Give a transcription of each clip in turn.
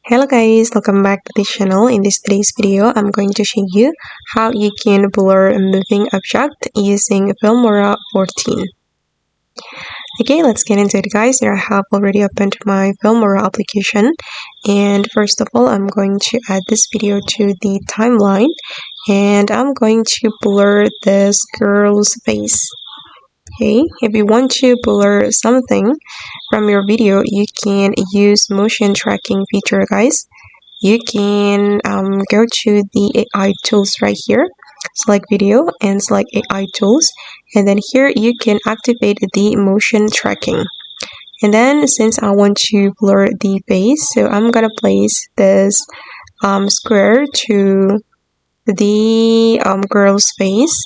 Hello guys, welcome back to this channel. In today's video, I'm going to show you how you can blur a moving object using Filmora 14. Okay, let's get into it guys. Here I have already opened my Filmora application, and first of all, I'm going to add this video to the timeline, and I'm going to blur this girl's face. Okay, if you want to blur something from your video, you can use motion tracking feature guys. You can go to the AI tools right here, select video and select AI tools, and then here you can activate the motion tracking. And then since I want to blur the face, so I'm gonna place this square to the girl's face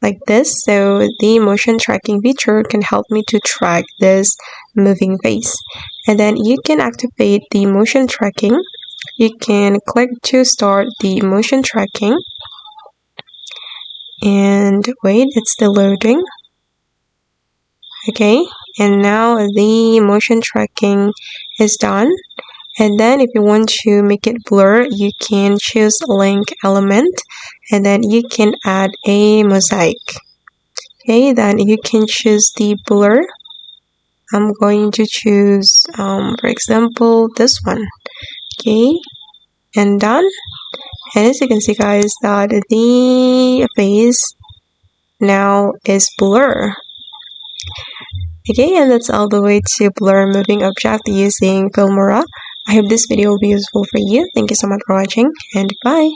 like this, so the motion tracking feature can help me to track this moving face. And then you can activate the motion tracking. You can click to start the motion tracking, and wait, it's still loading. Okay, and now the motion tracking is done. And then if you want to make it blur, you can choose link element, and then you can add a mosaic. Okay, then you can choose the blur. I'm going to choose for example this one. Okay, and done. And as you can see guys, that the face now is blur. Okay, and that's all the way to blur moving object using Filmora. I hope this video will be useful for you. Thank you so much for watching, and bye.